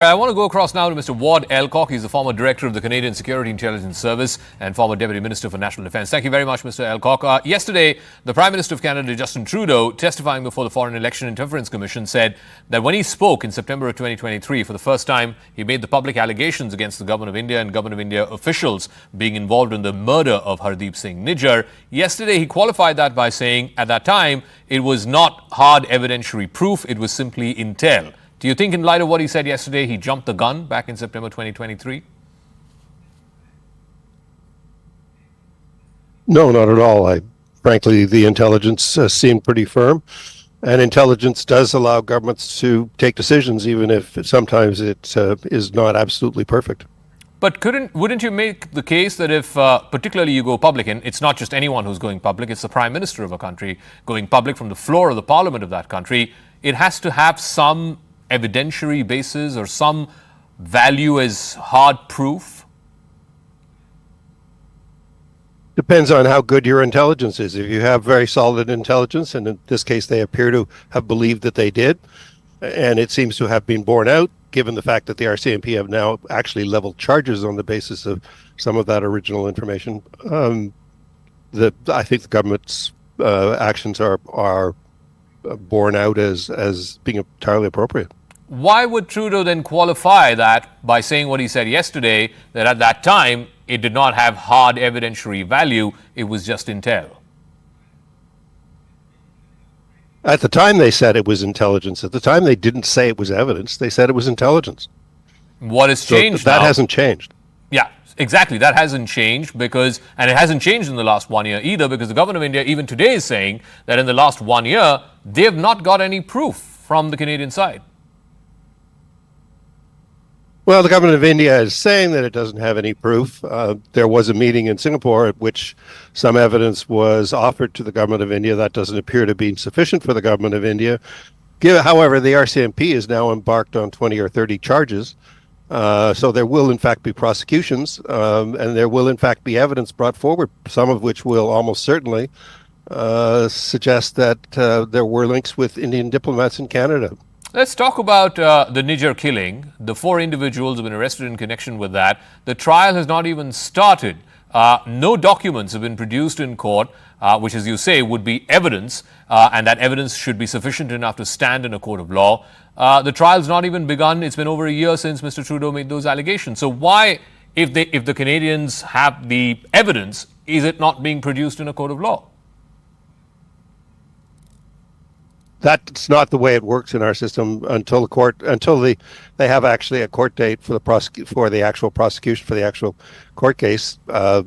I want to go across now to Mr. Ward Elcock. He's the former director of the Canadian Security Intelligence Service and former Deputy Minister for National Defence. Thank you very much, Mr. Elcock. Yesterday, the Prime Minister of Canada, Justin Trudeau, testifying before the Foreign Election Interference Commission, said that when he spoke in September of 2023, for the first time, he made the public allegations against the Government of India and Government of India officials being involved in the murder of Hardeep Singh Nijjar. Yesterday, he qualified that by saying, at that time, it was not hard evidentiary proof, it was simply intel. Do you think, in light of what he said yesterday, he jumped the gun back in September 2023? No, not at all. Frankly, the intelligence seemed pretty firm, and intelligence does allow governments to take decisions, even if sometimes it is not absolutely perfect. But wouldn't you make the case that if particularly you go public, and it's not just anyone who's going public, it's the Prime Minister of a country going public from the floor of the Parliament of that country, it has to have some evidentiary basis or some value as hard proof? Depends on how good your intelligence is. If you have very solid intelligence, and in this case they appear to have believed that they did, and it seems to have been borne out, given the fact that the RCMP have now actually leveled charges on the basis of some of that original information, I think the government's actions are borne out as being entirely appropriate. Why would Trudeau then qualify that by saying what he said yesterday, that at that time it did not have hard evidentiary value, it was just intel? At the time they said it was intelligence. At the time they didn't say it was evidence. They said it was intelligence. What has changed now? That hasn't changed. Yeah, exactly. That hasn't changed and it hasn't changed in the last 1 year either, because the Government of India even today is saying that in the last 1 year, they have not got any proof from the Canadian side. Well, the Government of India is saying that it doesn't have any proof. There was a meeting in Singapore at which some evidence was offered to the Government of India. That doesn't appear to be sufficient for the Government of India. However, the RCMP is now embarked on 20 or 30 charges. So there will, in fact, be prosecutions, and there will, in fact, be evidence brought forward, some of which will almost certainly suggest that there were links with Indian diplomats in Canada. Let's talk about the Nijjar killing. The 4 individuals have been arrested in connection with that. The trial has not even started. No documents have been produced in court, which, as you say, would be evidence, and that evidence should be sufficient enough to stand in a court of law. The trial's not even begun. It's been over a year since Mr. Trudeau made those allegations. So why, if the Canadians have the evidence, is it not being produced in a court of law? That's not the way it works in our system until they have actually a court date for the actual prosecution for the actual court case. The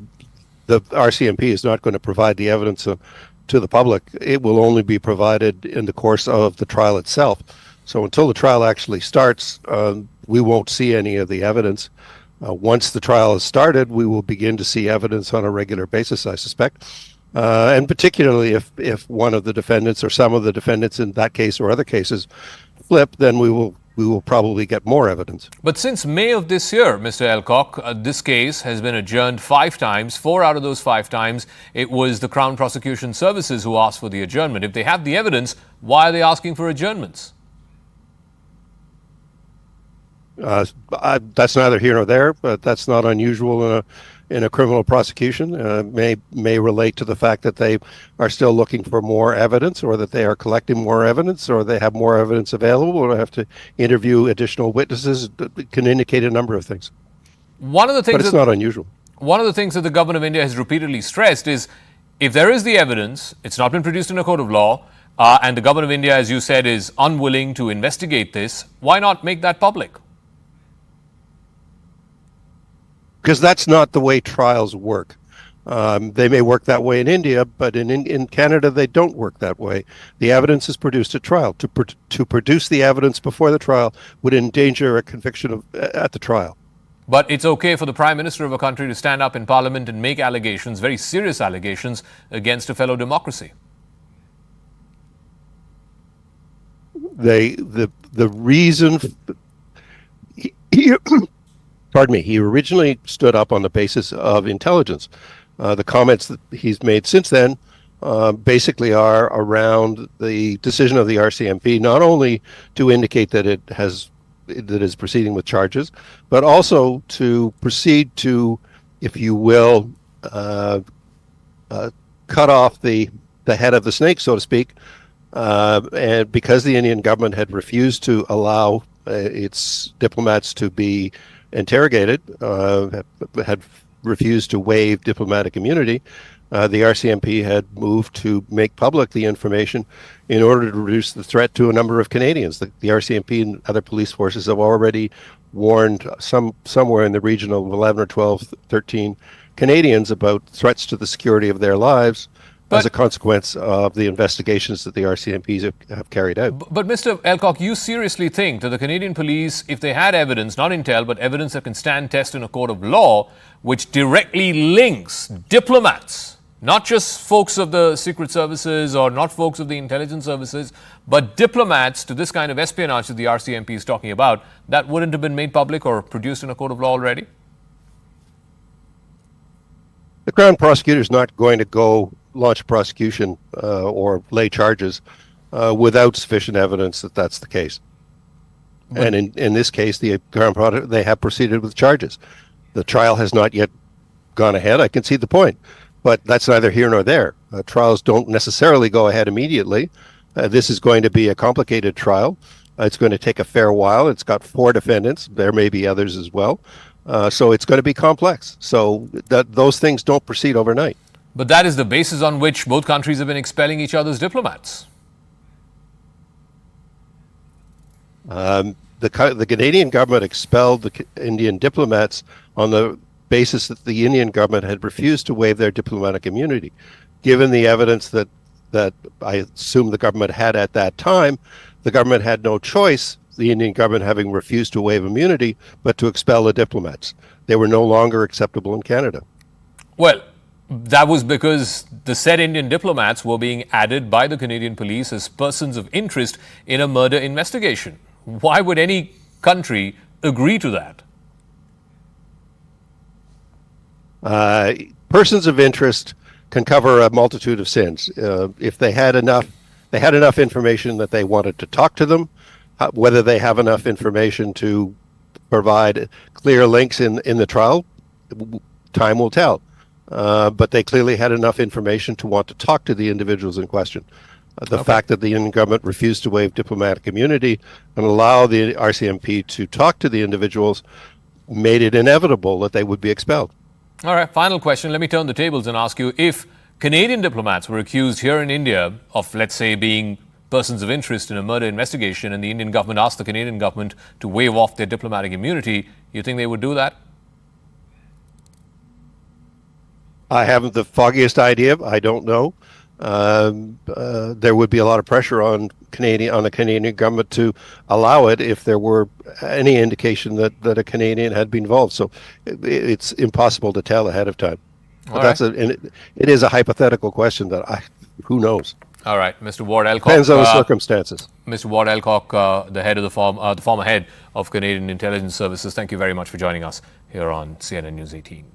RCMP is not going to provide the evidence to the public. It will only be provided in the course of the trial itself. So until the trial actually starts, we won't see any of the evidence. Once the trial is started, we will begin to see evidence on a regular basis, I suspect. And particularly if one of the defendants or some of the defendants in that case or other cases flip, then we will probably get more evidence. But since May of this year, Mr. Elcock, this case has been adjourned 5 times. 4 out of those 5 times, it was the Crown Prosecution Services who asked for the adjournment. If they have the evidence, why are they asking for adjournments? That's neither here nor there, but that's not unusual in a criminal prosecution. May relate to the fact that they are still looking for more evidence, or that they are collecting more evidence, or they have more evidence available, or have to interview additional witnesses. It can indicate a number of things. But it's not unusual. One of the things that the Government of India has repeatedly stressed is, if there is the evidence, it's not been produced in a court of law, and the Government of India, as you said, is unwilling to investigate this, why not make that public? Because that's not the way trials work. They may work that way in India, but in Canada they don't work that way. The evidence is produced at trial. To produce the evidence before the trial would endanger a conviction at the trial. But it's okay for the Prime Minister of a country to stand up in Parliament and make allegations, very serious allegations, against a fellow democracy. The reason... Pardon me, he originally stood up on the basis of intelligence. The comments that he's made since then basically are around the decision of the RCMP, not only to indicate that it has that is proceeding with charges, but also to proceed to, if you will, cut off the head of the snake, so to speak, and because the Indian government had refused to allow its diplomats to be interrogated, had refused to waive diplomatic immunity, the RCMP had moved to make public the information in order to reduce the threat to a number of Canadians. The RCMP and other police forces have already warned somewhere in the region of 11 or 12, 13 Canadians about threats to the security of their lives as a consequence of the investigations that the RCMPs have carried out. But Mr. Elcock, you seriously think that the Canadian police, if they had evidence, not intel, but evidence that can stand test in a court of law, which directly links diplomats, not just folks of the secret services or not folks of the intelligence services, but diplomats to this kind of espionage that the RCMP is talking about, that wouldn't have been made public or produced in a court of law already? The Crown Prosecutor is not going to go launch a prosecution or lay charges without sufficient evidence that that's the case. And in this case, the Crown Prosecutor, they have proceeded with charges. The trial has not yet gone ahead. I concede the point, but that's neither here nor there. Trials don't necessarily go ahead immediately. This is going to be a complicated trial. It's going to take a fair while. It's got 4 defendants. There may be others as well. So it's going to be complex. So those things don't proceed overnight. But that is the basis on which both countries have been expelling each other's diplomats. The Canadian government expelled the Indian diplomats on the basis that the Indian government had refused to waive their diplomatic immunity. Given the evidence that I assume the government had at that time, the government had no choice, the Indian government having refused to waive immunity, but to expel the diplomats. They were no longer acceptable in Canada. Well, that was because the said Indian diplomats were being added by the Canadian police as persons of interest in a murder investigation. Why would any country agree to that? Persons of interest can cover a multitude of sins. If they had enough information that they wanted to talk to them, whether they have enough information to provide clear links in the trial, time will tell. But they clearly had enough information to want to talk to the individuals in question. The fact that the Indian government refused to waive diplomatic immunity and allow the RCMP to talk to the individuals made it inevitable that they would be expelled. All right, final question. Let me turn the tables and ask you, if Canadian diplomats were accused here in India of, let's say, being persons of interest in a murder investigation, and the Indian government asked the Canadian government to waive off their diplomatic immunity, you think they would do that? I haven't the foggiest idea. I don't know. There would be a lot of pressure on the Canadian government to allow it if there were any indication that a Canadian had been involved. So it's impossible to tell ahead of time. But it is a hypothetical question that who knows. All right, Mr. Ward Elcock. Depends on the circumstances. Mr. Ward Elcock, the head of the former head of Canadian Intelligence Services. Thank you very much for joining us here on CNN News 18.